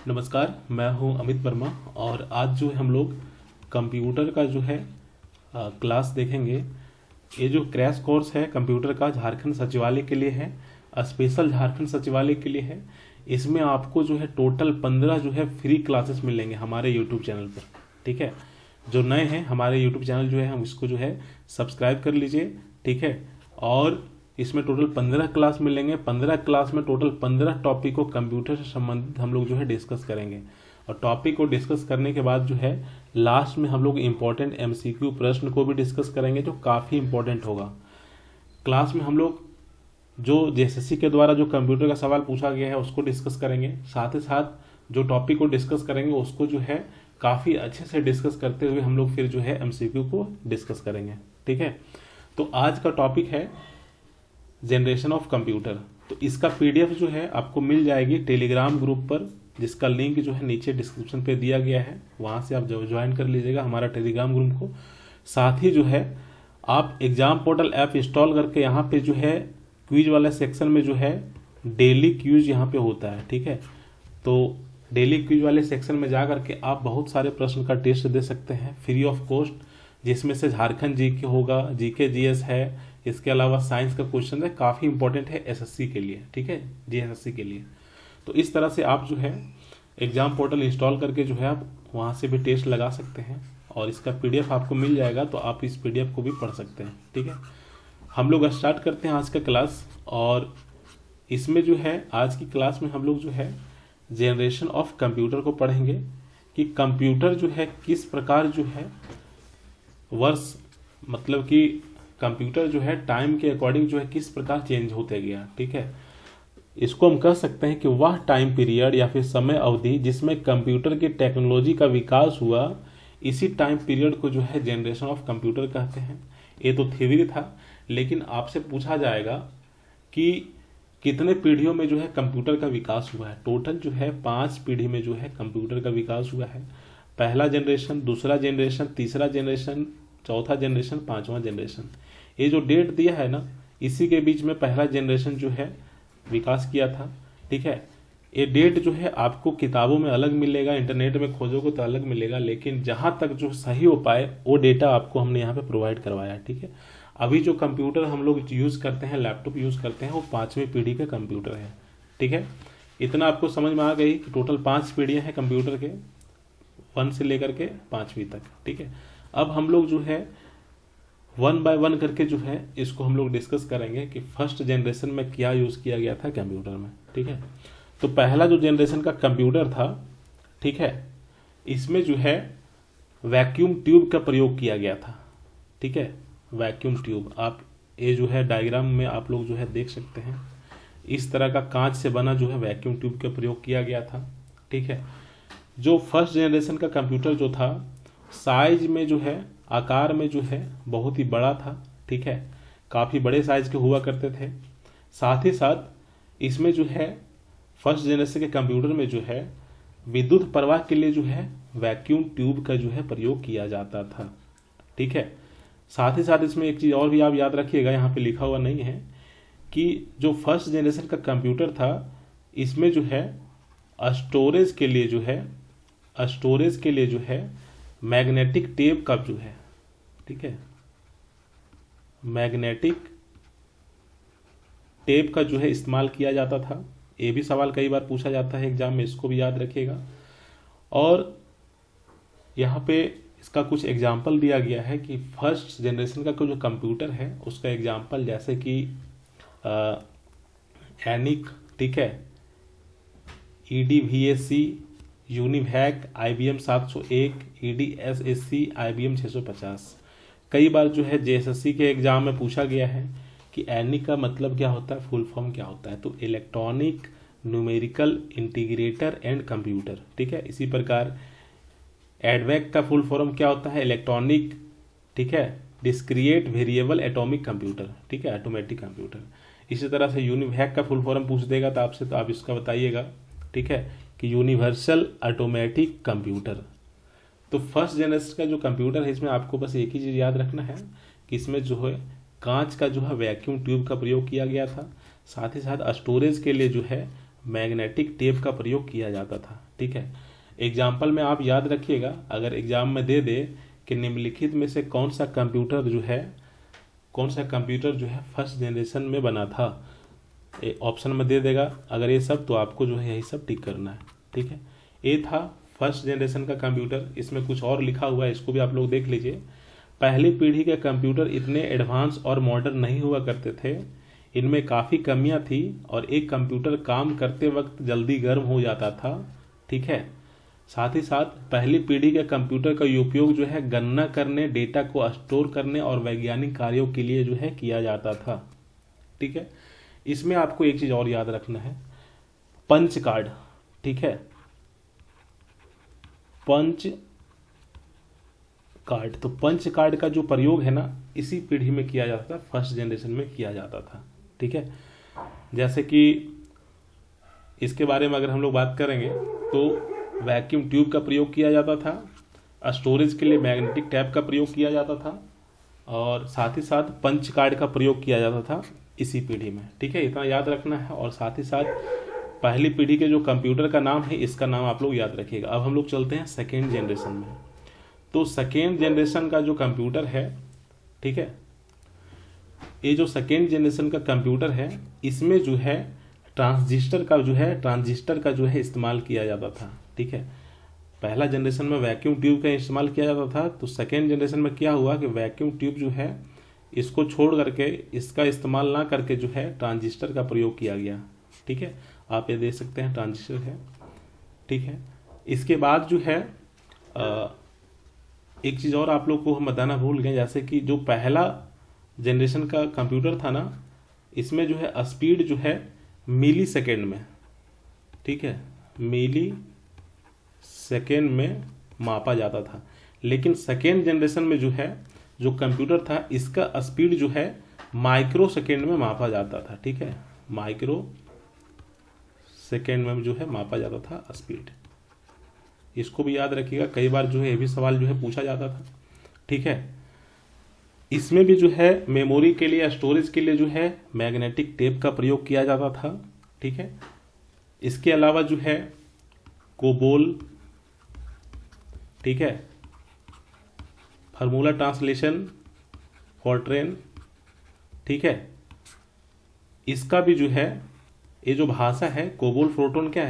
नमस्कार, मैं हूं अमित वर्मा और आज जो है हम लोग कंप्यूटर का जो है क्लास देखेंगे। ये जो क्रैश कोर्स है कंप्यूटर का झारखंड सचिवालय के लिए है, स्पेशल झारखंड सचिवालय के लिए है। इसमें आपको जो है टोटल 15 जो है फ्री क्लासेस मिलेंगे हमारे यूट्यूब चैनल पर। ठीक है, जो नए हैं हमारे यूट्यूब चैनल जो है हम इसको जो है सब्सक्राइब कर लीजिए। ठीक है, और इसमें टोटल 15 क्लास मिलेंगे। 15 क्लास में टोटल 15 टॉपिक को कंप्यूटर से संबंधित हम लोग जो है डिस्कस करेंगे। और टॉपिक को डिस्कस करने के बाद जो है लास्ट में हम लोग इम्पोर्टेंट एमसीक्यू प्रश्न को भी डिस्कस करेंगे जो काफ़ी इंपॉर्टेंट होगा। क्लास में हम लोग जो जेएसएससी के द्वारा जो कंप्यूटर का सवाल पूछा गया है उसको डिस्कस करेंगे। साथ ही साथ जो टॉपिक को डिस्कस करेंगे उसको जो है काफ़ी अच्छे से डिस्कस करते हुए हम लोग फिर जो है एमसीक्यू को डिस्कस करेंगे। ठीक है, तो आज का टॉपिक है जनरेशन ऑफ कंप्यूटर। तो इसका पीडीएफ जो है आपको मिल जाएगी टेलीग्राम ग्रुप पर, जिसका लिंक जो है नीचे डिस्क्रिप्शन पे दिया गया है। वहां से आप ज्वाइन कर लीजिएगा हमारा टेलीग्राम ग्रुप को। साथ ही जो है आप एग्जाम पोर्टल ऐप इंस्टॉल करके यहाँ पे जो है क्विज वाले सेक्शन में जो है डेली क्विज यहाँ पे होता है। ठीक है, तो डेली क्विज वाले सेक्शन में जा करके आप बहुत सारे प्रश्न का टेस्ट दे सकते हैं फ्री ऑफ कॉस्ट, जिसमें से झारखंड जीके होगा, जीके जीएस है, इसके अलावा साइंस का क्वेश्चन है, काफ़ी इंपॉर्टेंट है एसएससी के लिए। ठीक है, जीएसएससी के लिए। तो इस तरह से आप जो है एग्जाम पोर्टल इंस्टॉल करके जो है आप वहाँ से भी टेस्ट लगा सकते हैं और इसका पीडीएफ आपको मिल जाएगा, तो आप इस पीडीएफ को भी पढ़ सकते हैं। ठीक है, हम लोग स्टार्ट करते हैं आज का क्लास। और इसमें जो है आज की क्लास में हम लोग जो है जनरेशन ऑफ कंप्यूटर को पढ़ेंगे कि कंप्यूटर जो है किस प्रकार जो है वर्ष, मतलब कि कंप्यूटर जो है टाइम के अकॉर्डिंग जो है किस प्रकार चेंज होते गया। ठीक है, इसको हम कह सकते हैं कि वह टाइम पीरियड या फिर समय अवधि जिसमें कंप्यूटर की टेक्नोलॉजी का विकास हुआ, इसी टाइम पीरियड को जो है जनरेशन ऑफ कंप्यूटर कहते हैं। ये तो थ्योरी था, लेकिन आपसे पूछा जाएगा कि कितने पीढ़ियों में जो है कंप्यूटर का विकास हुआ है। टोटल जो है 5 पीढ़ी में जो है कंप्यूटर का विकास हुआ है। पहला जनरेशन, दूसरा जनरेशन, तीसरा जनरेशन, चौथा जनरेशन, 5वां जनरेशन। ये जो डेट दिया है ना, इसी के बीच में पहला जनरेशन जो है विकास किया था। ठीक है, ये डेट जो है आपको किताबों में अलग मिलेगा, इंटरनेट में खोजोगे तो अलग मिलेगा, लेकिन जहाँ तक जो सही हो पाए वो डेटा आपको हमने यहाँ पे प्रोवाइड करवाया। ठीक है, अभी जो कंप्यूटर हम लोग यूज़ करते हैं, लैपटॉप यूज़ करते हैं, वो 5वीं पीढ़ी का कंप्यूटर है। ठीक है, इतना आपको समझ में आ गई कि टोटल 5 पीढ़ियाँ हैं कंप्यूटर के, 1 से लेकर के 5वीं तक। ठीक है, अब हम लोग जो है 1 बाय 1 करके जो है इसको हम लोग डिस्कस करेंगे कि फर्स्ट जनरेशन में क्या यूज़ किया गया था कंप्यूटर में। ठीक है, तो पहला जो जनरेशन का कंप्यूटर था, ठीक है, इसमें जो है वैक्यूम ट्यूब का प्रयोग किया गया था। ठीक है, वैक्यूम ट्यूब, आप ये जो है डायग्राम में आप लोग जो है देख सकते हैं, इस तरह का कांच से बना जो है वैक्यूम ट्यूब का प्रयोग किया गया था। ठीक है, जो फर्स्ट जनरेशन का कंप्यूटर जो था साइज में जो है, आकार में जो है बहुत ही बड़ा था। ठीक है, काफ़ी बड़े साइज के हुआ करते थे। साथ ही साथ इसमें जो है फर्स्ट जनरेशन के कंप्यूटर में जो है विद्युत प्रवाह के लिए जो है वैक्यूम ट्यूब का जो है प्रयोग किया जाता था। ठीक है, साथ ही साथ इसमें एक चीज़ और भी आप याद रखिएगा, यहाँ पे लिखा हुआ नहीं है कि जो फर्स्ट जनरेशन का कंप्यूटर था इसमें जो है स्टोरेज के लिए जो है मैग्नेटिक टेप का जो है, ठीक है, मैग्नेटिक टेप का जो है इस्तेमाल किया जाता था। ये भी सवाल कई बार पूछा जाता है एग्जाम में, इसको भी याद रखिएगा। और यहाँ पे इसका कुछ एग्जाम्पल दिया गया है कि फर्स्ट जनरेशन का जो कंप्यूटर है उसका एग्जाम्पल जैसे कि एनिक, ठीक है, EDVAC, UNIVAC, IBM 701, EDSAC, IBM 650। कई बार जो है जेएसएससी के एग्जाम में पूछा गया है कि एनिक का मतलब क्या होता है, फुल फॉर्म क्या होता है, तो electronic numerical integrator and computer. ठीक है, इसी प्रकार एडवैक का फुल फॉर्म क्या होता है, इलेक्ट्रॉनिक, ठीक है, डिस्क्रिएट वेरिएबल एटॉमिक कंप्यूटर। ठीक है, ऑटोमेटिक कंप्यूटर। इसी तरह से यूनिवैक का फुल फॉर्म पूछ देगा तो आपसे, तो आप इसका बताइएगा। ठीक है, कि यूनिवर्सल ऑटोमेटिक कंप्यूटर। तो फर्स्ट जनरेशन का जो कंप्यूटर है इसमें आपको बस एक ही चीज़ याद रखना है कि इसमें जो है कांच का जो है वैक्यूम ट्यूब का प्रयोग किया गया था। साथ ही साथ स्टोरेज के लिए जो है मैग्नेटिक टेप का प्रयोग किया जाता था। ठीक है। एग्जाम्पल में आप याद रखिएगा, अगर एग्जाम में दे दे कि निम्नलिखित में से कौन सा कंप्यूटर जो है फर्स्ट जनरेशन में बना था, ऑप्शन में दे देगा अगर ये सब, तो आपको जो है यही सब टिक करना है, ठीक है। ये था फर्स्ट जनरेशन का कंप्यूटर। इसमें कुछ और लिखा हुआ है, इसको भी आप लोग देख लीजिए। पहली पीढ़ी के कंप्यूटर इतने एडवांस और मॉडर्न नहीं हुआ करते थे, इनमें काफ़ी कमियां थी और एक कंप्यूटर काम करते वक्त जल्दी गर्म हो जाता था, ठीक है। साथ ही साथ पहली पीढ़ी के कंप्यूटर का उपयोग जो है गणना करने, डेटा को स्टोर करने और वैज्ञानिक कार्यों के लिए जो है किया जाता था, ठीक है। इसमें आपको एक चीज़ और याद रखना है, पंच कार्ड, ठीक है। पंच कार्ड, तो पंच कार्ड का जो प्रयोग है ना, इसी पीढ़ी में किया जाता था, फर्स्ट जनरेशन में किया जाता था, ठीक है। जैसे कि इसके बारे में अगर हम लोग बात करेंगे तो वैक्यूम ट्यूब का प्रयोग किया जाता था, स्टोरेज के लिए मैग्नेटिक टैप का प्रयोग किया जाता था, और साथ ही साथ पंच कार्ड का प्रयोग किया जाता था इसी पीढ़ी में, ठीक है। इतना याद रखना है। और साथ ही साथ पहली पीढ़ी के जो कंप्यूटर का नाम है, इसका नाम आप लोग याद रखिएगा। अब हम लोग चलते हैं सेकेंड जनरेशन में। तो सेकेंड जनरेशन का जो कंप्यूटर है, ठीक है, ये जो सेकेंड जनरेशन का कंप्यूटर है, इसमें जो है ट्रांजिस्टर का जो है इस्तेमाल किया जाता था, ठीक है। पहला जनरेशन में वैक्यूम ट्यूब का इस्तेमाल किया जाता था, तो सेकेंड जनरेशन में क्या हुआ कि वैक्यूम ट्यूब जो है इसको छोड़ करके, इसका इस्तेमाल ना करके जो है ट्रांजिस्टर का प्रयोग किया गया, ठीक है। आप ये देख सकते हैं ट्रांजिस्टर है, ठीक है। इसके बाद जो है एक चीज़ और आप लोग को हम बताना भूल गए, जैसे कि जो पहला जनरेशन का कंप्यूटर था ना, इसमें जो है स्पीड जो है मिली सेकेंड में, ठीक है, मिली सेकेंड में मापा जाता था। लेकिन सेकेंड जनरेशन में जो है जो कंप्यूटर था, इसका स्पीड जो है माइक्रो सेकेंड में मापा जाता था, ठीक है। माइक्रो सेकेंड में जो है मापा जाता था स्पीड। इसको भी याद रखिएगा, कई बार जो है ये भी सवाल जो है पूछा जाता था, ठीक है। इसमें भी जो है मेमोरी के लिए, स्टोरेज के लिए जो है मैग्नेटिक टेप का प्रयोग किया जाता था, ठीक है। इसके अलावा जो है कोबोल, ठीक है, फार्मूला ट्रांसलेशन, फॉर्ट्रेन, ठीक है। इसका भी जो है ये जो भाषा है कोबोल फोर्ट्रोन क्या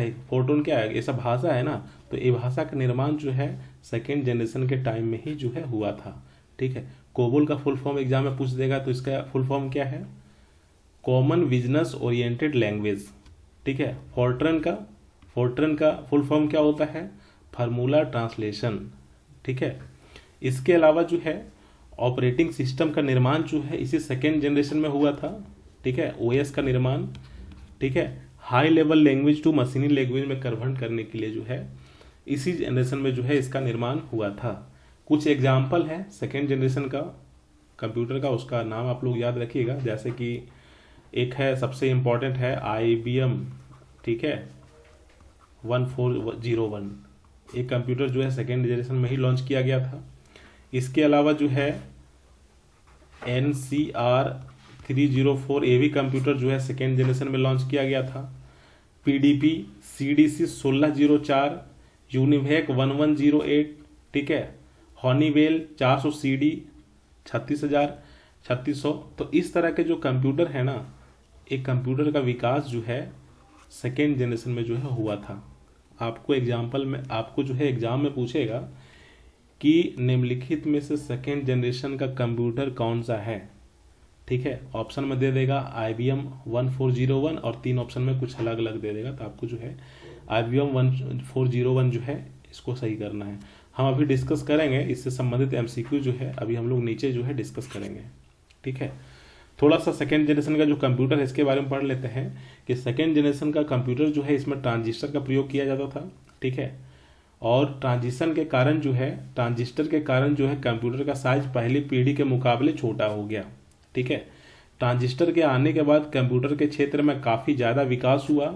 है, ये सब भाषा है ना, तो ये भाषा का निर्माण जो है सेकेंड जनरेशन के टाइम में ही जो है हुआ था, ठीक है। कोबोल का फुल फॉर्म एग्जाम में पूछ देगा, तो इसका फुल फॉर्म क्या है, कॉमन बिजनेस ओरिएंटेड लैंग्वेज, ठीक है। फॉर्ट्रेन का फुल फॉर्म क्या होता है, फार्मूला ट्रांसलेशन, ठीक है। इसके अलावा जो है ऑपरेटिंग सिस्टम का निर्माण जो है इसी सेकेंड जनरेशन में हुआ था, ठीक है। ओएस का निर्माण, ठीक है, हाई लेवल लैंग्वेज टू मशीनी लैंग्वेज में कन्वर्ट करने के लिए जो है इसी जनरेशन में जो है इसका निर्माण हुआ था। कुछ एग्जाम्पल है सेकेंड जनरेशन का कंप्यूटर का, उसका नाम आप लोग याद रखिएगा। जैसे कि एक है, सबसे इम्पोर्टेंट है IBM, ठीक है, 1401। एक कंप्यूटर जो है सेकेंड जनरेशन में ही लॉन्च किया गया था। इसके अलावा जो है NCR 304, ये भी कंप्यूटर जो है सेकेंड जनरेशन में लॉन्च किया गया था। PDP CDC 1604, यूनिवेक 1108, ठीक है, हॉनीवेल 400 CD 36,600। तो इस तरह के जो कंप्यूटर है ना, एक कंप्यूटर का विकास जो है सेकेंड जनरेशन में जो है हुआ था। आपको जो है एग्जाम में पूछेगा कि निम्नलिखित में से सेकेंड जनरेशन का कंप्यूटर कौन सा है, ठीक है। ऑप्शन में दे देगा IBM 1401 और 3 ऑप्शन में कुछ अलग अलग दे देगा, तो आपको जो है IBM 1401 जो है इसको सही करना है। हम अभी डिस्कस करेंगे इससे संबंधित MCQ जो है, अभी हम लोग नीचे जो है डिस्कस करेंगे, ठीक है। थोड़ा सा सेकेंड जनरेशन का जो कंप्यूटर है इसके बारे में पढ़ लेते हैं कि सेकेंड जनरेशन का कंप्यूटर जो है इसमें ट्रांजिस्टर का प्रयोग किया जाता था, ठीक है। और ट्रांजिस्टर के कारण जो है कंप्यूटर का साइज पहली पीढ़ी के मुकाबले छोटा हो गया, ठीक है। ट्रांजिस्टर के आने के बाद कंप्यूटर के क्षेत्र में काफ़ी ज़्यादा विकास हुआ।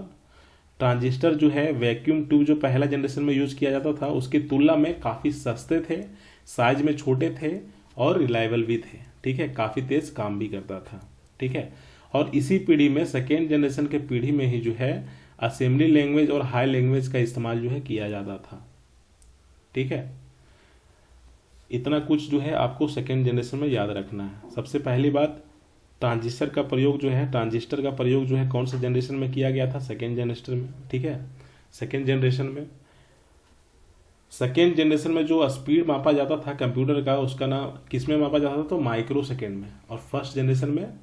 ट्रांजिस्टर जो है वैक्यूम ट्यूब जो पहला जनरेशन में यूज किया जाता था उसकी तुलना में काफ़ी सस्ते थे, साइज में छोटे थे और रिलायबल भी थे, ठीक है, काफ़ी तेज़ काम भी करता था, ठीक है। और इसी पीढ़ी में सेकेंड जनरेशन के पीढ़ी में ही जो है असेंबली लैंग्वेज और हाई लैंग्वेज का इस्तेमाल जो है किया जाता था। ठीक है, इतना कुछ जो है आपको सेकेंड जनरेशन में याद रखना है। सबसे पहली बात, ट्रांजिस्टर का प्रयोग जो है कौन से जनरेशन में किया गया था? सेकेंड जनरेशन में। ठीक है, सेकेंड जनरेशन में जो स्पीड मापा जाता था कंप्यूटर का, उसका नाम किस में मापा जाता था? तो माइक्रो सेकेंड में। और फर्स्ट जनरेशन में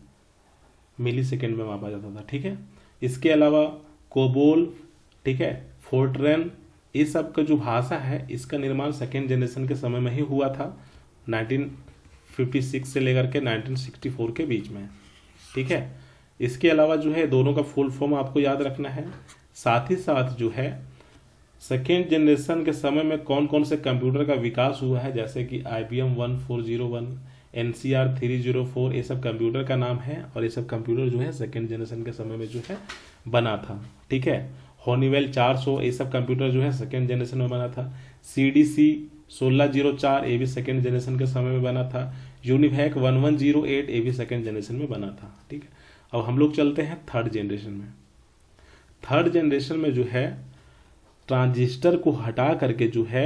मिली सेकेंड में मापा जाता था। ठीक है, इसके अलावा कोबोल, ठीक है, फोर्ट्रैन, ये सब का जो भाषा है इसका निर्माण सेकेंड जनरेशन के समय में ही हुआ था, 1956 से लेकर के 1964 के बीच में। ठीक है, इसके अलावा जो है दोनों का फुल फॉर्म आपको याद रखना है। साथ ही साथ जो है सेकेंड जनरेशन के समय में कौन कौन से कंप्यूटर का विकास हुआ है, जैसे कि IBM 1401, NCR 304, ये सब कंप्यूटर का नाम है। और ये सब कंप्यूटर जो है सेकेंड जनरेशन के समय में जो है बना था। ठीक है, हॉनीवेल 400, ये सब कंप्यूटर जो है सेकेंड जनरेशन में बना था। CDC 1604, ये भी सेकेंड जनरेशन के समय में बना था। यूनिवैक 1108, ये भी सेकेंड जनरेशन में बना था। ठीक है, अब हम लोग चलते हैं थर्ड जनरेशन में। थर्ड जनरेशन में जो है ट्रांजिस्टर को हटा करके जो है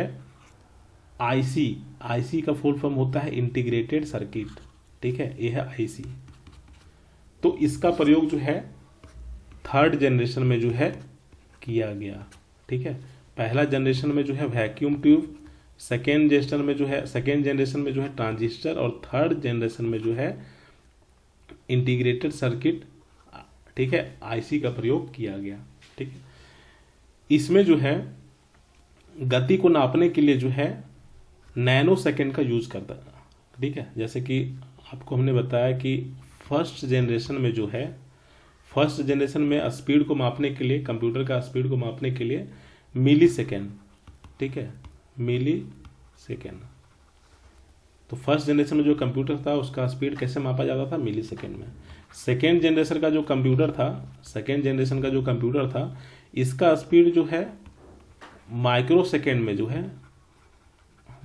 आईसी का फुल फॉर्म होता है इंटीग्रेटेड सर्किट। ठीक है, ये है आईसी। तो इसका प्रयोग जो है थर्ड जनरेशन में जो है किया गया। ठीक है, पहला जनरेशन में जो है वैक्यूम ट्यूब, सेकेंड जनरेशन में जो है ट्रांजिस्टर, और थर्ड जनरेशन में जो है इंटीग्रेटेड सर्किट, ठीक है, आईसी का प्रयोग किया गया। ठीक है, इसमें जो है गति को नापने के लिए जो है नैनो सेकेंड का यूज करता है। ठीक है, जैसे कि आपको हमने बताया कि फर्स्ट जनरेशन में स्पीड को मापने के लिए, कंप्यूटर का स्पीड को मापने के लिए मिली सेकेंड, ठीक है, मिली सेकेंड। तो फर्स्ट जनरेशन में जो कंप्यूटर था उसका स्पीड कैसे मापा जाता था? मिली सेकेंड में। सेकेंड जनरेशन का जो कंप्यूटर था इसका स्पीड जो है माइक्रो सेकेंड में जो है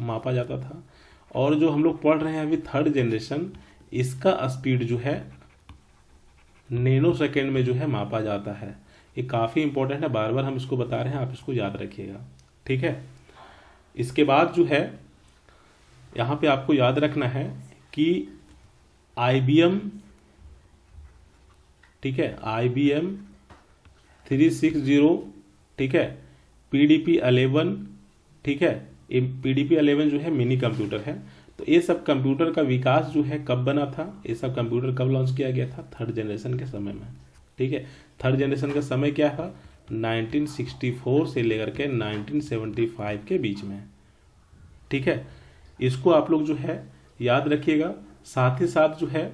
मापा जाता था। और जो हम लोग पढ़ रहे हैं अभी थर्ड जनरेशन, इसका स्पीड जो है नैनो सेकेंड में जो है मापा जाता है। ये काफ़ी इंपॉर्टेंट है, बार बार हम इसको बता रहे हैं, आप इसको याद रखिएगा। ठीक है, इसके बाद जो है यहाँ पे आपको याद रखना है कि IBM, ठीक है, IBM 360, ठीक है, PDP 11, ठीक है, PDP 11 जो है मिनी कंप्यूटर है। तो ये सब कंप्यूटर का विकास जो है कब बना था? ये सब कंप्यूटर कब लॉन्च किया गया था? थर्ड जनरेशन के समय में। ठीक है, थर्ड जनरेशन का समय क्या था? 1964 से लेकर के 1975 के बीच में। ठीक है, इसको आप लोग जो है याद रखिएगा। साथ ही साथ जो है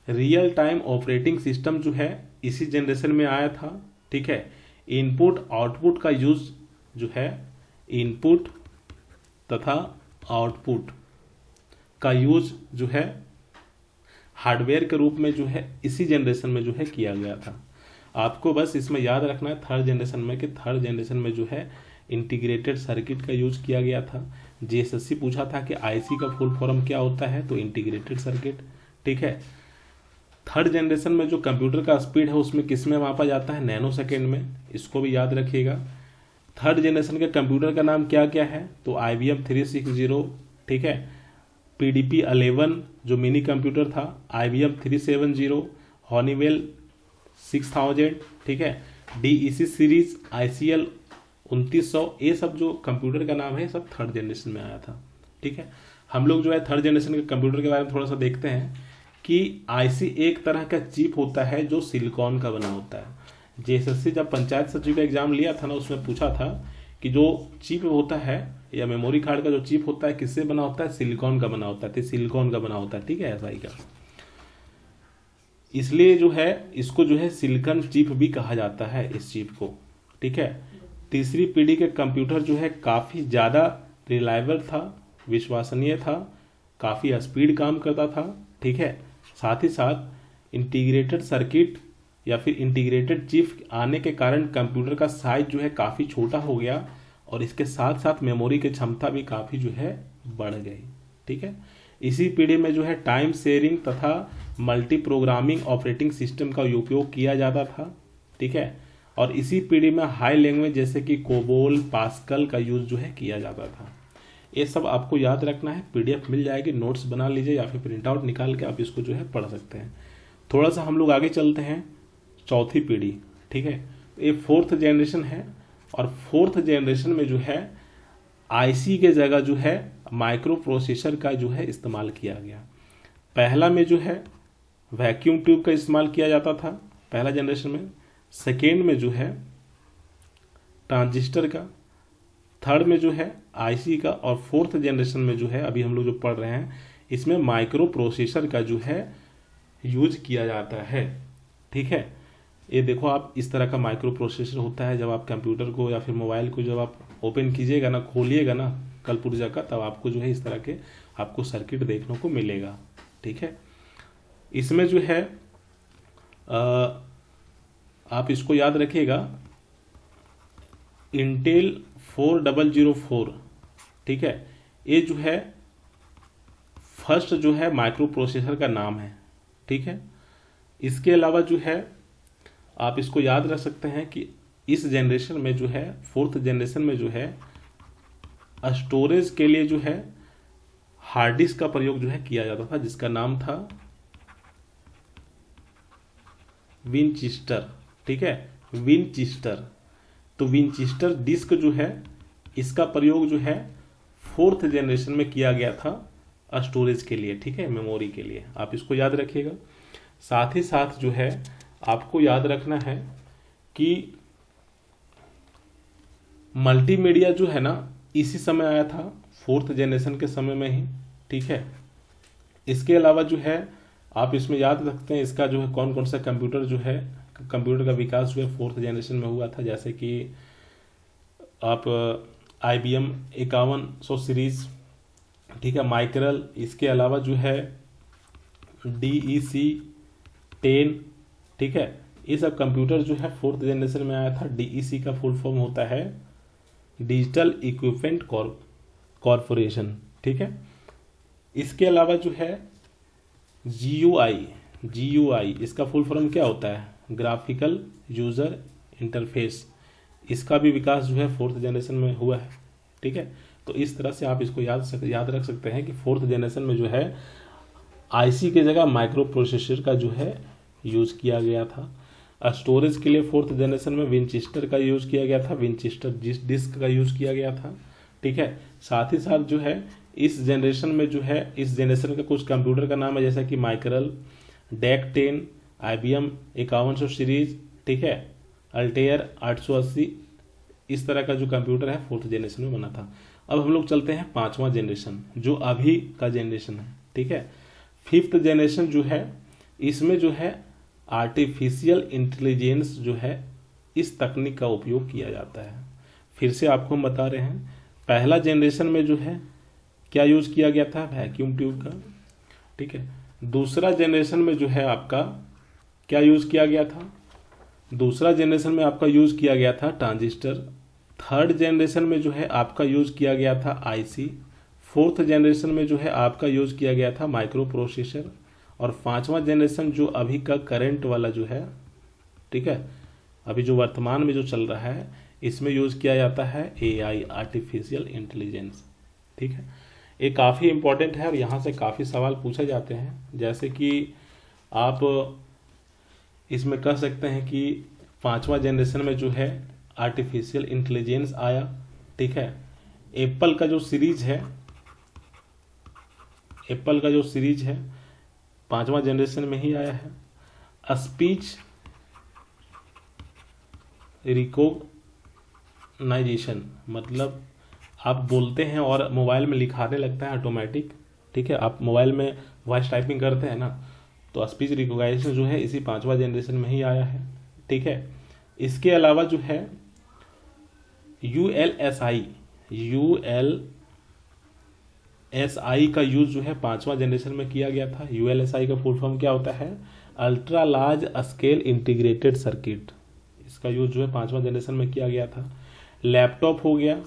रियल टाइम ऑपरेटिंग सिस्टम जो है इसी जनरेशन में आया था। ठीक है, इनपुट आउटपुट का यूज जो है, इनपुट तथा आउटपुट का यूज जो है हार्डवेयर के रूप में जो है इसी जनरेशन में जो है किया गया था। आपको बस इसमें याद रखना है थर्ड जनरेशन में जो है इंटीग्रेटेड सर्किट का यूज किया गया था। JSSC पूछा था कि आईसी का फुल फॉर्म क्या होता है? तो इंटीग्रेटेड सर्किट। ठीक है, थर्ड जनरेशन में जो कंप्यूटर का स्पीड है उसमें किस में मापा जाता है? नैनो सेकेंड में। इसको भी याद रखिएगा। थर्ड जनरेशन के कंप्यूटर का नाम क्या क्या है? तो IBM 360, ठीक है, PDP 11 जो मिनी कंप्यूटर था, IBM 370, हॉनीवेल 6000, ठीक है, DEC सीरीज, ICL 2900, ये सब जो कंप्यूटर का नाम है सब थर्ड जनरेशन में आया था। ठीक है, हम लोग जो है थर्ड जनरेशन के कंप्यूटर के बारे में थोड़ा सा देखते हैं कि आईसी एक तरह का चिप होता है जो सिलिकॉन का बना होता है। JSSC जब पंचायत सचिव का एग्जाम लिया था ना, उसमें पूछा था कि जो चिप होता है या मेमोरी कार्ड का जो चिप होता है किससे बना होता है? सिलिकॉन का बना होता है। तो सिलिकॉन का बना होता है, ठीक है, SI का। इसलिए जो है इसको जो है सिलिकॉन चिप भी कहा जाता है इस चिप को। ठीक है, तीसरी पीढ़ी के कंप्यूटर जो है काफ़ी ज़्यादा रिलायबल था, विश्वसनीय था, काफ़ी स्पीड काम करता था। ठीक है, साथ ही साथ इंटीग्रेटेड सर्किट या फिर इंटीग्रेटेड चिप आने के कारण कंप्यूटर का साइज जो है काफ़ी छोटा हो गया और इसके साथ साथ मेमोरी की क्षमता भी काफ़ी जो है बढ़ गई। ठीक है, इसी पीढ़ी में जो है टाइम शेयरिंग तथा मल्टी प्रोग्रामिंग ऑपरेटिंग सिस्टम का उपयोग किया जाता था। ठीक है, और इसी पीढ़ी में हाई लैंग्वेज जैसे कि कोबोल, पास्कल का यूज़ जो है किया जाता था। ये सब आपको याद रखना है। पीडीएफ मिल जाएगी, नोट्स बना लीजिए या फिर प्रिंट आउट निकाल के आप इसको जो है पढ़ सकते हैं। थोड़ा सा हम लोग आगे चलते हैं, चौथी पीढ़ी, ठीक है। ये फोर्थ जनरेशन है और फोर्थ जनरेशन में जो है आईसी के जगह जो है माइक्रो प्रोसेसर का जो है इस्तेमाल किया गया। पहला में जो है वैक्यूम ट्यूब का इस्तेमाल किया जाता था पहला जनरेशन में, सेकेंड में जो है ट्रांजिस्टर का, थर्ड में जो है आईसी का, और फोर्थ जनरेशन में जो है अभी हम लोग जो पढ़ रहे हैं इसमें माइक्रो प्रोसेसर का जो है यूज किया जाता है, ठीक है। ये देखो आप, इस तरह का माइक्रो प्रोसेसर होता है। जब आप कंप्यूटर को या फिर मोबाइल को जब आप ओपन कीजिएगा ना, खोलिएगा ना कलपुर्जा का, तब आपको जो है इस तरह के आपको सर्किट देखने को मिलेगा, ठीक है। इसमें जो है आप इसको याद रखिएगा, इंटेल 4004, ठीक है, ये जो है फर्स्ट जो है माइक्रो प्रोसेसर का नाम है, ठीक है। इसके अलावा जो है आप इसको याद रख सकते हैं कि इस जनरेशन में जो है, फोर्थ जनरेशन में जो है स्टोरेज के लिए जो है हार्ड डिस्क का प्रयोग जो है किया जाता था, जिसका नाम था विनचेस्टर, ठीक है, विनचेस्टर। तो विनचेस्टर डिस्क जो है इसका प्रयोग जो है फोर्थ जनरेशन में किया गया था स्टोरेज के लिए, ठीक है, मेमोरी के लिए। आप इसको याद रखिएगा। साथ ही साथ जो है आपको याद रखना है कि मल्टीमीडिया जो है ना इसी समय आया था, फोर्थ जनरेशन के समय में ही, ठीक है। इसके अलावा जो है आप इसमें याद रखते हैं इसका जो है कौन कौन सा कंप्यूटर जो है, कंप्यूटर का विकास जो है फोर्थ जनरेशन में हुआ था, जैसे कि आप IBM 5100 सीरीज, ठीक है, माइक्रल। इसके अलावा जो है DEC 10, ठीक है, ये सब कंप्यूटर जो है फोर्थ जनरेशन में आया था। DEC का फुल फॉर्म होता है डिजिटल इक्विपमेंट कॉरपोरेशन, ठीक है। इसके अलावा जो है GUI, इसका फुल फॉर्म क्या होता है, ग्राफिकल यूजर इंटरफेस। इसका भी विकास जो है फोर्थ जनरेशन में हुआ है, ठीक है। तो इस तरह से आप इसको याद रख सकते हैं कि फोर्थ जनरेशन में जो है आईसी के जगह माइक्रो प्रोसेसर का जो है यूज़ किया गया था। स्टोरेज के लिए फोर्थ जनरेशन में विनचेस्टर का यूज़ किया गया था, विनचेस्टर डिस्क का यूज़ किया गया था, ठीक है। साथ ही साथ जो है इस जनरेशन में जो है, इस जनरेशन का कुछ कंप्यूटर का नाम है जैसा कि माइक्रल, DEC 10, IBM 5100 सीरीज, ठीक है, अल्टेयर 880, इस तरह का जो कंप्यूटर है फोर्थ जनरेशन में बना था। अब हम लोग चलते हैं पांचवा जनरेशन, जो अभी का जनरेशन है, ठीक है। फिफ्थ जनरेशन जो है इसमें जो है आर्टिफिशियल इंटेलिजेंस जो है इस तकनीक का उपयोग किया जाता है। फिर से आपको हम बता रहे हैं, पहला जनरेशन में जो है क्या यूज किया गया था, वैक्यूम ट्यूब का, ठीक है। दूसरा जनरेशन में जो है आपका क्या यूज किया गया था, दूसरा जनरेशन में आपका यूज किया गया था ट्रांजिस्टर। थर्ड जनरेशन में जो है आपका यूज किया गया था आईसी। फोर्थ जनरेशन में जो है आपका यूज किया गया था माइक्रो प्रोसेसर। और पांचवा जनरेशन जो अभी का करंट वाला जो है, ठीक है, अभी जो वर्तमान में जो चल रहा है, इसमें यूज किया जाता है AI, आर्टिफिशियल इंटेलिजेंस, ठीक है। ये काफ़ी इंपॉर्टेंट है और यहाँ से काफ़ी सवाल पूछे जाते हैं। जैसे कि आप इसमें कह सकते हैं कि पांचवा जनरेशन में जो है आर्टिफिशियल इंटेलिजेंस आया, ठीक है। एप्पल का जो सीरीज है, एप्पल का जो सीरीज है पांचवा जनरेशन में ही आया है। स्पीच रिकॉग्नाइजेशन, मतलब आप बोलते हैं और मोबाइल में लिखाने लगता है ऑटोमेटिक, ठीक है। आप मोबाइल में वॉइस टाइपिंग करते हैं ना, तो स्पीच रिकॉग्नाइजेशन जो है इसी पांचवा जनरेशन में ही आया है, ठीक है। इसके अलावा जो है ULSI का यूज जो है पांचवा जनरेशन में किया गया था। ULSI का फुल फॉर्म क्या होता है, ultra large scale integrated circuit. इसका यूज जो है पांचवा जनरेशन में किया गया था। लैपटॉप हो गया,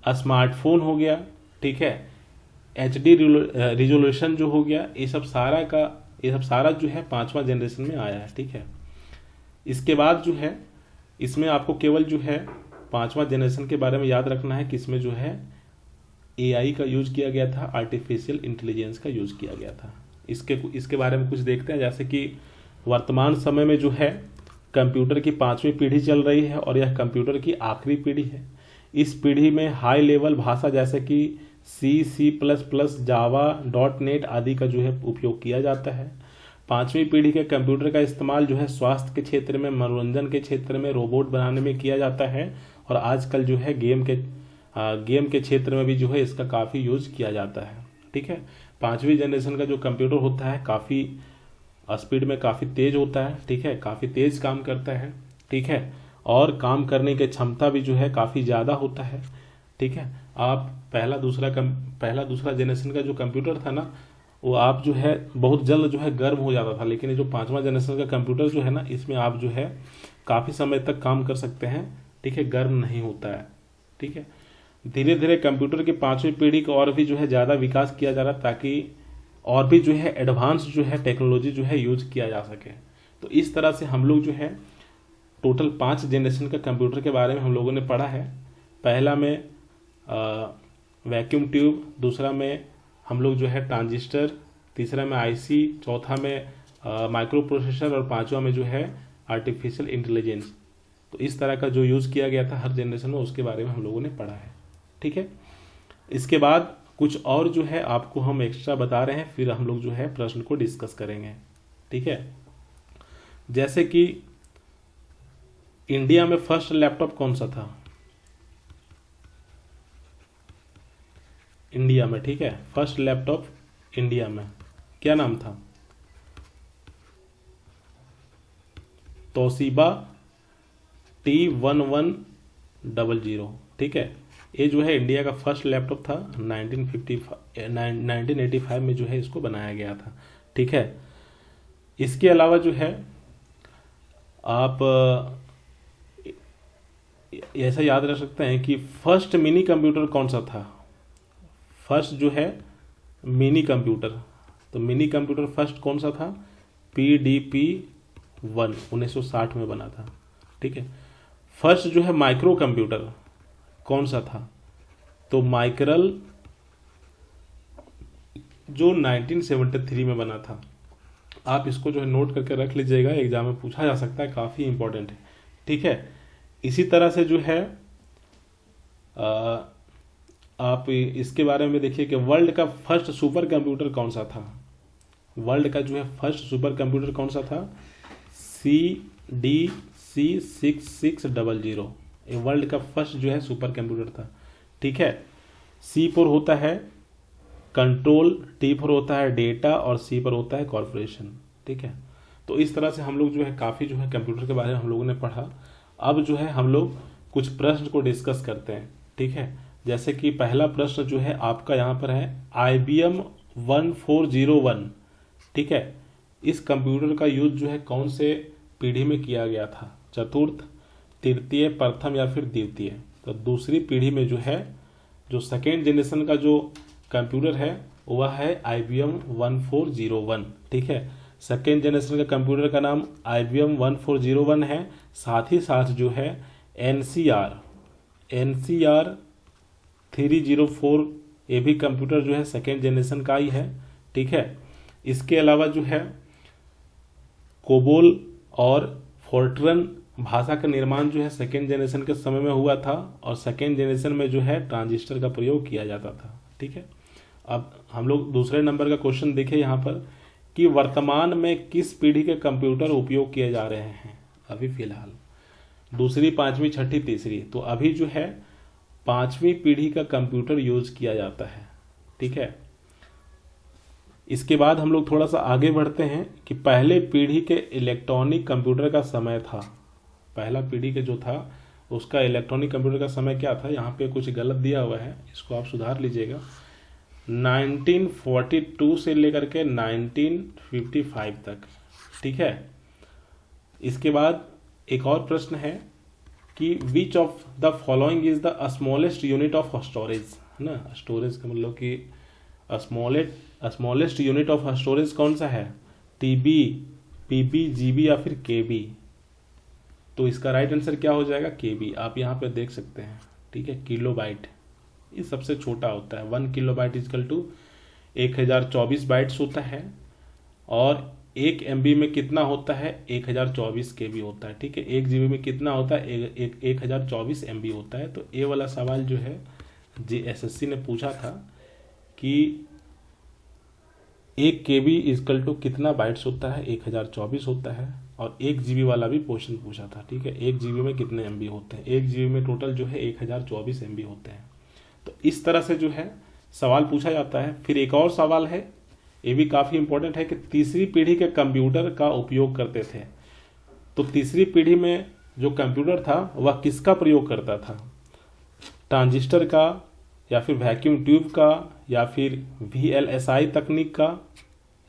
स्मार्टफोन हो गया, ठीक है, HD रिजोल्यूशन जो हो गया, ये सब सारा जो है पांचवा जनरेशन में आया है, ठीक है। इसके बाद जो है इसमें आपको केवल जो है 5वां जनरेशन के बारे में याद रखना है कि इसमें जो है AI का यूज किया गया था, आर्टिफिशियल इंटेलिजेंस का यूज किया गया था। इसके बारे में कुछ देखते हैं। जैसे कि वर्तमान समय में जो है कंप्यूटर की 5वीं पीढ़ी चल रही है और यह कंप्यूटर की आखिरी पीढ़ी है। इस पीढ़ी में हाई लेवल भाषा जैसे कि C++, जावा, .NET आदि का जो है उपयोग किया जाता है। 5वीं पीढ़ी के कंप्यूटर का इस्तेमाल जो है स्वास्थ्य के क्षेत्र में, मनोरंजन के क्षेत्र में, रोबोट बनाने में किया जाता है और आजकल जो है गेम के क्षेत्र में भी जो है इसका काफ़ी यूज किया जाता है। ठीक है, 5वीं जनरेशन का जो कंप्यूटर होता है काफ़ी स्पीड में काफ़ी तेज होता है। ठीक है, काफ़ी तेज काम करता है। ठीक है, और काम करने की क्षमता भी जो है काफ़ी ज़्यादा होता है। ठीक है, आप पहला दूसरा जनरेशन का जो कंप्यूटर था ना, वो आप जो है बहुत जल्द जो है गर्म हो जाता था, लेकिन ये जो 5वां जनरेशन का कंप्यूटर जो है ना, इसमें आप जो है काफ़ी समय तक काम कर सकते हैं। ठीक है, गर्म नहीं होता है। ठीक है, धीरे धीरे कंप्यूटर की 5वीं पीढ़ी को और भी जो है ज़्यादा विकास किया जा रहा है ताकि और भी जो है एडवांस जो है टेक्नोलॉजी जो है यूज किया जा सके। तो इस तरह से हम लोग जो है टोटल 5 जनरेशन का कंप्यूटर के बारे में हम लोगों ने पढ़ा है। पहला में वैक्यूम ट्यूब, दूसरा में हम लोग जो है ट्रांजिस्टर, तीसरा में IC, चौथा में माइक्रो प्रोसेसर और 5वां में जो है आर्टिफिशियल इंटेलिजेंस। तो इस तरह का जो यूज़ किया गया था हर जनरेशन में, उसके बारे में हम लोगों ने पढ़ा है। ठीक है, इसके बाद कुछ और जो है आपको हम एक्स्ट्रा बता रहे हैं, फिर हम लोग जो है प्रश्न को डिस्कस करेंगे। ठीक है, जैसे कि इंडिया में फर्स्ट लैपटॉप कौन सा था इंडिया में? ठीक है, फर्स्ट लैपटॉप इंडिया में क्या नाम था? Toshiba T1100। ठीक है, ये जो है इंडिया का फर्स्ट लैपटॉप था। 1985 में जो है इसको बनाया गया था। ठीक है, इसके अलावा जो है आप ऐसा याद रख सकते हैं कि फर्स्ट मिनी कंप्यूटर कौन सा था? फर्स्ट जो है मिनी कंप्यूटर, तो मिनी कंप्यूटर फर्स्ट कौन सा था? PDP-1 1960 में बना था। ठीक है, फर्स्ट जो है माइक्रो कंप्यूटर कौन सा था? तो माइक्रल जो 1973 में बना था। आप इसको जो है नोट करके रख लीजिएगा, एग्जाम में पूछा जा सकता है, काफ़ी इंपॉर्टेंट है। ठीक है, इसी तरह से जो है आप इसके बारे में देखिए कि वर्ल्ड का फर्स्ट सुपर कंप्यूटर कौन सा था? वर्ल्ड का जो है फर्स्ट सुपर कंप्यूटर कौन सा था? CDC6600। ये वर्ल्ड का फर्स्ट जो है सुपर कंप्यूटर था। ठीक है, C पर होता है कंट्रोल, T पर होता है डेटा और C पर होता है कॉर्पोरेशन। ठीक है, तो इस तरह से हम लोग जो है काफ़ी जो है कंप्यूटर के बारे में हम लोगों ने पढ़ा। अब जो है हम लोग कुछ प्रश्न को डिस्कस करते हैं। ठीक है, जैसे कि पहला प्रश्न जो है आपका यहाँ पर है IBM 1401। ठीक है, इस कंप्यूटर का यूज जो है कौन से पीढ़ी में किया गया था? चतुर्थ, तृतीय, प्रथम या फिर द्वितीय? तो दूसरी पीढ़ी में जो है जो सेकेंड जनरेशन का जो कंप्यूटर है वह है IBM 1401। ठीक है, सेकेंड जनरेशन का कंप्यूटर का नाम IBM 1401 है। साथ ही साथ जो है NCR 304 ये भी कंप्यूटर जो है सेकेंड जनरेशन का ही है। ठीक है, इसके अलावा जो है कोबोल और फोर्ट्रन भाषा का निर्माण जो है सेकेंड जनरेशन के समय में हुआ था और सेकेंड जनरेशन में जो है ट्रांजिस्टर का प्रयोग किया जाता था। ठीक है, अब हम लोग दूसरे नंबर का क्वेश्चन देखें यहाँ पर कि वर्तमान में किस पीढ़ी के कंप्यूटर उपयोग किए जा रहे हैं अभी फिलहाल? दूसरी, पांचवी, छठी, तीसरी? तो अभी जो है 5वीं पीढ़ी का कंप्यूटर यूज किया जाता है। ठीक है, इसके बाद हम लोग थोड़ा सा आगे बढ़ते हैं कि पहले पीढ़ी के इलेक्ट्रॉनिक कंप्यूटर का समय था। पहला पीढ़ी के जो था उसका इलेक्ट्रॉनिक कंप्यूटर का समय क्या था? यहाँ पे कुछ गलत दिया हुआ है, इसको आप सुधार लीजिएगा। 1942 से लेकर के 1955 तक। ठीक है, इसके बाद एक और प्रश्न है कि which of the following is the smallest unit of storage, है ना? स्टोरेज का मतलब कि स्मॉलेस्ट यूनिट ऑफ स्टोरेज कौन सा है? TB, PB, GB या फिर KB? तो इसका राइट आंसर क्या हो जाएगा, केबी। आप यहाँ पे देख सकते हैं, ठीक है, किलोबाइट ये सबसे छोटा होता है। 1 किलोबाइट इजकल टू 1024 बाइट्स होता है, और 1 MB में कितना होता है, 1024 KB होता है, ठीक है। 1 GB में कितना होता है, 1024 MB होता है। तो ये वाला सवाल जो है JSSC ने पूछा था कि 1 KB इजकल टू कितना बाइट्स होता है, 1024 होता है। और 1 GB वाला भी क्वेश्चन पूछा था, ठीक है, 1 GB में कितने MB होते हैं। 1 GB में टोटल जो है 1024 MB होते हैं। तो इस तरह से जो है सवाल पूछा जाता है। फिर एक और सवाल है, ये भी काफ़ी इंपॉर्टेंट है, कि तीसरी पीढ़ी के कंप्यूटर का उपयोग करते थे। तो तीसरी पीढ़ी में जो कंप्यूटर था वह किसका प्रयोग करता था, ट्रांजिस्टर का, या फिर वैक्यूम ट्यूब का, या फिर VLSI तकनीक का,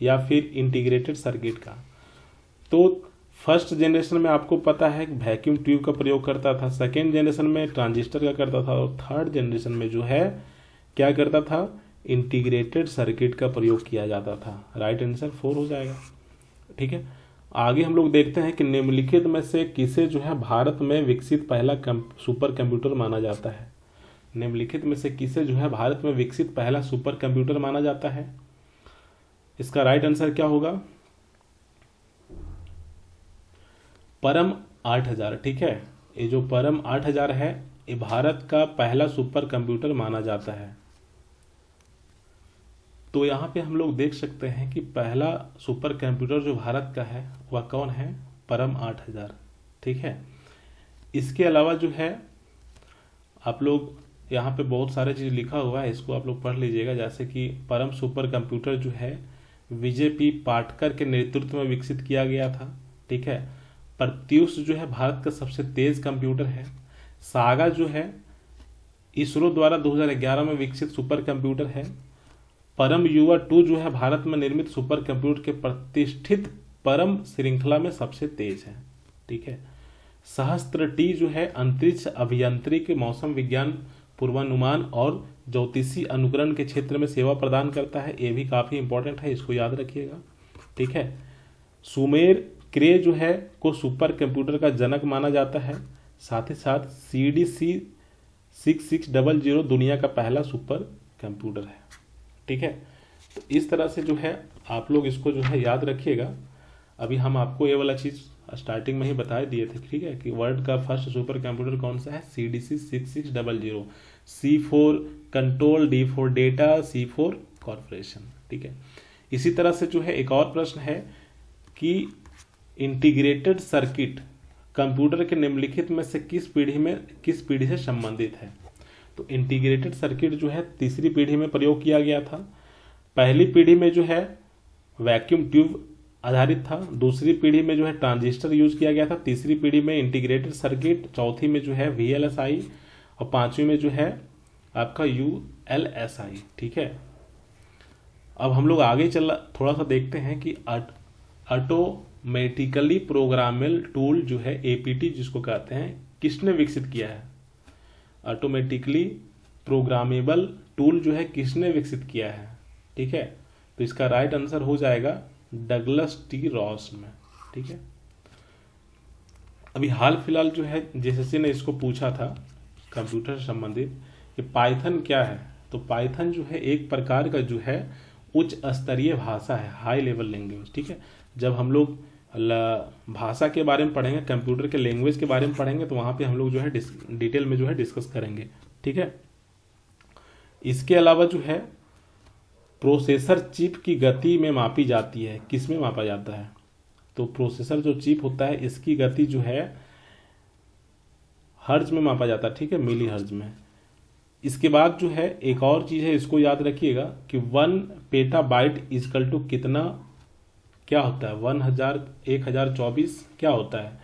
या फिर इंटीग्रेटेड सर्किट का। तो फर्स्ट जनरेशन में आपको पता है कि वैक्यूम ट्यूब का प्रयोग करता था, सेकेंड जनरेशन में ट्रांजिस्टर का करता था, और थर्ड जनरेशन में जो है क्या करता था, इंटीग्रेटेड सर्किट का प्रयोग किया जाता था। राइट आंसर 4 हो जाएगा, ठीक है। आगे हम लोग देखते हैं कि निम्नलिखित में से किसे जो है भारत में विकसित पहला सुपर कंप्यूटर माना जाता है। निम्नलिखित में से किसे जो है भारत में विकसित पहला सुपर कंप्यूटर माना जाता है। इसका राइट आंसर क्या होगा, परम 8000, ठीक है। ये जो परम 8000 है ये भारत का पहला सुपर कंप्यूटर माना जाता है। तो यहाँ पे हम लोग देख सकते हैं कि पहला सुपर कंप्यूटर जो भारत का है वह कौन है, परम 8000, ठीक है। इसके अलावा जो है आप लोग यहाँ पे बहुत सारे चीज़ लिखा हुआ है, इसको आप लोग पढ़ लीजिएगा। जैसे कि परम सुपर कंप्यूटर जो है विजय पी पाटकर के नेतृत्व में विकसित किया गया था, ठीक है। प्रत्यूष जो है भारत का सबसे तेज कंप्यूटर है। सागा जो है इसरो द्वारा 2011 में विकसित सुपर कंप्यूटर है। परम युवा 2 जो है भारत में निर्मित सुपर कंप्यूटर के प्रतिष्ठित परम श्रृंखला में सबसे तेज है, ठीक है। सहस्त्र टी जो है अंतरिक्ष अभियांत्रिकी, मौसम विज्ञान, पूर्वानुमान और ज्योतिषी अनुकरण के क्षेत्र में सेवा प्रदान करता है। ये भी काफ़ी इंपॉर्टेंट है, इसको याद रखिएगा, ठीक है। सुमेर क्रे जो है को सुपर कंप्यूटर का जनक माना जाता है। साथ ही साथ CDC 6600 दुनिया का पहला सुपर कंप्यूटर है, ठीक है। तो इस तरह से जो है आप लोग इसको जो है याद रखिएगा। अभी हम आपको ये वाला चीज़ स्टार्टिंग में ही बता दिए थे, ठीक है, कि वर्ल्ड का फर्स्ट सुपर कंप्यूटर कौन सा है, CDC 6600, C4 control, D4 data, C4 corporation, ठीक है। इसी तरह से जो है एक और प्रश्न है कि इंटीग्रेटेड सर्किट कंप्यूटर के निम्नलिखित में से किस पीढ़ी से संबंधित है। तो इंटीग्रेटेड सर्किट जो है तीसरी पीढ़ी में प्रयोग किया गया था। पहली पीढ़ी में जो है वैक्यूम ट्यूब आधारित था, दूसरी पीढ़ी में जो है ट्रांजिस्टर यूज किया गया था, तीसरी पीढ़ी में इंटीग्रेटेड सर्किट, चौथी में जो है VLSI, और पांचवी में जो है आपका ULSI, ठीक है। अब हम लोग आगे थोड़ा सा देखते हैं कि ऑटोमेटिकली प्रोग्रामेबल टूल जो है APT जिसको कहते हैं, किसने विकसित किया है। ऑटोमेटिकली प्रोग्रामेबल टूल जो है किसने विकसित किया है, ठीक है। तो इसका राइट आंसर हो जाएगा डगलस टी रॉस में, ठीक है। अभी हाल फिलहाल जो है JSSC ने इसको पूछा था कंप्यूटर से संबंधित कि पाइथन क्या है। तो पाइथन जो है एक प्रकार का जो है उच्च स्तरीय भाषा है, हाई लेवल लैंग्वेज, ठीक है। जब हम लोग भाषा के बारे में पढ़ेंगे, कंप्यूटर के लैंग्वेज के बारे में पढ़ेंगे, तो वहाँ पे हम लोग जो है डिटेल में जो है डिस्कस करेंगे, ठीक है। इसके अलावा जो है प्रोसेसर चिप की गति में मापी जाती है, किस में मापा जाता है। तो प्रोसेसर जो चिप होता है इसकी गति जो है हर्ज में मापा जाता है, ठीक है, मिली हर्ज में। इसके बाद जो है एक और चीज़ है, इसको याद रखिएगा कि 1 पेटाबाइट इजकल टू कितना क्या होता है, 1024 क्या होता है,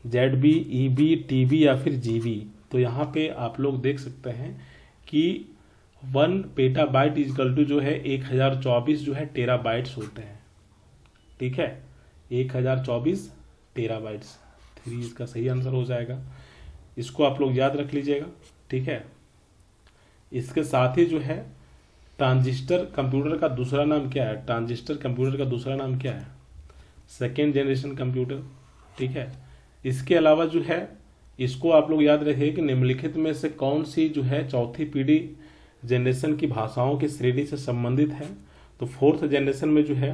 ZB, EB, TB या फिर GB। तो यहाँ पे आप लोग देख सकते हैं कि 1 पेटाबाइट इजकल टू जो है 1024 जो है टेराबाइट्स होते हैं, ठीक है। 1024 टेराबाइट्स, 3 इसका सही आंसर हो जाएगा। इसको आप लोग याद रख लीजिएगा, ठीक है। इसके साथ ही जो है ट्रांजिस्टर कंप्यूटर का दूसरा नाम क्या है, ट्रांजिस्टर कंप्यूटर का दूसरा नाम क्या है, सेकेंड जनरेशन कंप्यूटर, ठीक है। इसके अलावा जो है इसको आप लोग याद रखिए कि निम्नलिखित में से कौन सी जो है चौथी पीढ़ी जनरेशन की भाषाओं की श्रेणी से संबंधित है। तो फोर्थ जनरेशन में जो है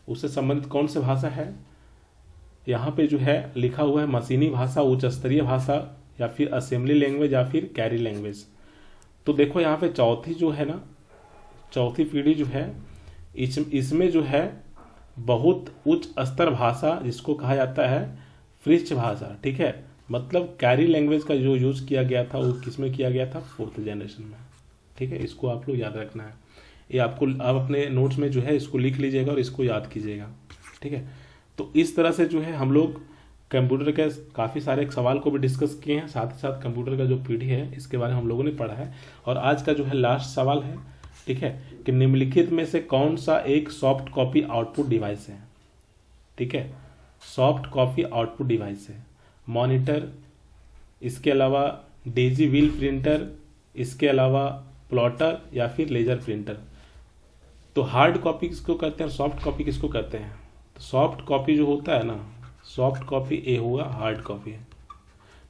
उससे संबंधित कौन सी भाषा है, यहाँ पे जो है लिखा हुआ है मशीनी भाषा, उच्च स्तरीय भाषा, या फिर असेंबली लैंग्वेज, या फिर कैरी लैंग्वेज। तो देखो यहाँ पे चौथी जो है ना, चौथी पीढ़ी जो है इसमें जो है बहुत उच्च स्तर भाषा जिसको कहा जाता है फ्रिच भाषा, ठीक है। मतलब कैरी लैंग्वेज का जो यूज किया गया था वो किसमें किया गया था, फोर्थ जनरेशन में, ठीक है। इसको आप लोग याद रखना है, ये आपको आप अपने नोट्स में जो है इसको लिख लीजिएगा और इसको याद कीजिएगा, ठीक है। तो इस तरह से जो है हम लोग कंप्यूटर के काफ़ी सारे सवाल को भी डिस्कस किए हैं, साथ ही साथ कंप्यूटर का जो पीढ़ी है इसके बारे में हम लोगों ने पढ़ा है। और आज का जो है लास्ट सवाल है, ठीक है, कि निम्नलिखित में से कौन सा एक सॉफ्ट कॉपी आउटपुट डिवाइस है, ठीक है। सॉफ्ट कॉपी आउटपुट डिवाइस है मॉनिटर, इसके अलावा डेजी व्हील प्रिंटर, इसके अलावा प्लॉटर, या फिर लेजर प्रिंटर। तो हार्ड कॉपी किसको कहते हैं, सॉफ्ट कॉपी किसको कहते हैं। तो सॉफ्ट कॉपी जो होता है ना, सॉफ्ट कॉपी ए होगा, हार्ड कॉपी है।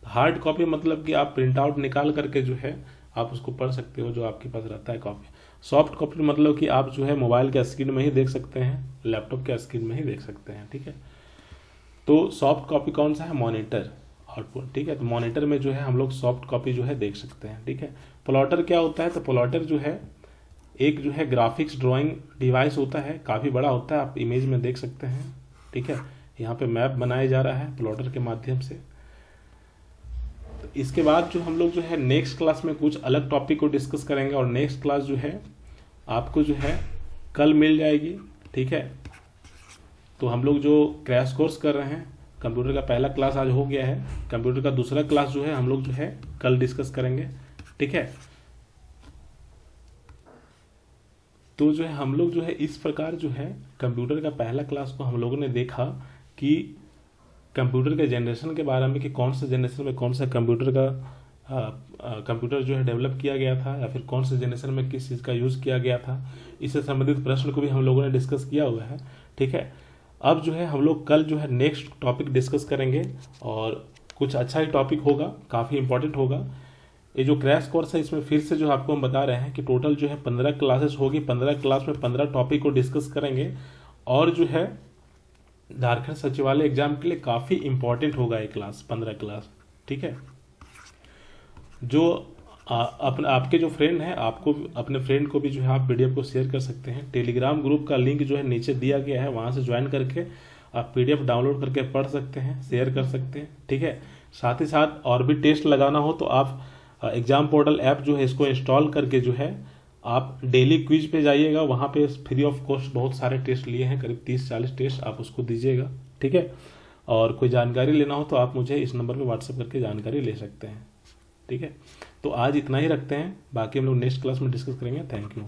हार्ड कॉपी मतलब कि आप प्रिंट आउट निकाल करके जो है आप उसको पढ़ सकते हो, जो आपके पास रहता है कॉपी। सॉफ्ट कॉपी मतलब कि आप जो है मोबाइल के स्क्रीन में ही देख सकते हैं, लैपटॉप के स्क्रीन में ही देख सकते हैं, ठीक है। तो सॉफ्ट कॉपी कौन सा है, मॉनिटर आउटपुट, ठीक है। तो मॉनिटर में जो है हम लोग सॉफ्ट कॉपी जो है देख सकते हैं, ठीक है। प्लॉटर क्या होता है, तो प्लॉटर जो है एक जो है ग्राफिक्स ड्राइंग डिवाइस होता है, काफ़ी बड़ा होता है, आप इमेज में देख सकते हैं, ठीक है। यहाँ पे मैप बनाया जा रहा है प्लॉटर के माध्यम से। तो इसके बाद जो हम लोग जो है नेक्स्ट क्लास में कुछ अलग टॉपिक को डिस्कस करेंगे, और नेक्स्ट क्लास जो है आपको जो है कल मिल जाएगी, ठीक है। तो हम लोग जो क्रैश कोर्स कर रहे हैं, कंप्यूटर का पहला क्लास आज हो गया है, कंप्यूटर का दूसरा क्लास जो है हम लोग जो है कल डिस्कस करेंगे, ठीक है। तो जो है हम लोग जो है इस प्रकार जो है कंप्यूटर का पहला क्लास को हम लोगों ने देखा कि कंप्यूटर के जनरेशन के बारे में, कि कौन से जनरेशन में कौन सा कंप्यूटर जो है डेवलप किया गया था, या फिर कौन से जनरेशन में किस चीज़ का यूज़ किया गया था। इससे संबंधित प्रश्न को भी हम लोगों ने डिस्कस किया हुआ है, ठीक है। अब जो है हम लोग कल जो है नेक्स्ट टॉपिक डिस्कस करेंगे, और कुछ अच्छा ही टॉपिक होगा, काफ़ी इंपॉर्टेंट होगा। ये जो क्रैश कोर्स है इसमें फिर से जो आपको हम बता रहे हैं कि टोटल जो है 15 क्लासेस होगी, 15 क्लास में 15 टॉपिक को डिस्कस करेंगे, और जो है झारखंड सचिवालय एग्जाम के लिए काफ़ी इंपॉर्टेंट होगा ये क्लास, 15 क्लास, ठीक है। जो आपके जो फ्रेंड हैं, आपको अपने फ्रेंड को भी जो है आप पीडीएफ को शेयर कर सकते हैं। टेलीग्राम ग्रुप का लिंक जो है नीचे दिया गया है, वहाँ से ज्वाइन करके आप पीडीएफ डाउनलोड करके पढ़ सकते हैं, शेयर कर सकते हैं, ठीक है। साथ ही साथ और भी टेस्ट लगाना हो तो आप एग्जाम पोर्टल ऐप जो है इसको इंस्टॉल करके जो है आप डेली क्विज पे जाइएगा, वहाँ पे फ्री ऑफ कॉस्ट बहुत सारे टेस्ट लिए हैं, करीब 30-40 टेस्ट, आप उसको दीजिएगा, ठीक है। और कोई जानकारी लेना हो तो आप मुझे इस नंबर पे व्हाट्सएप करके जानकारी ले सकते हैं, ठीक है। तो आज इतना ही रखते हैं, बाकी हम लोग नेक्स्ट क्लास में डिस्कस करेंगे। Thank you.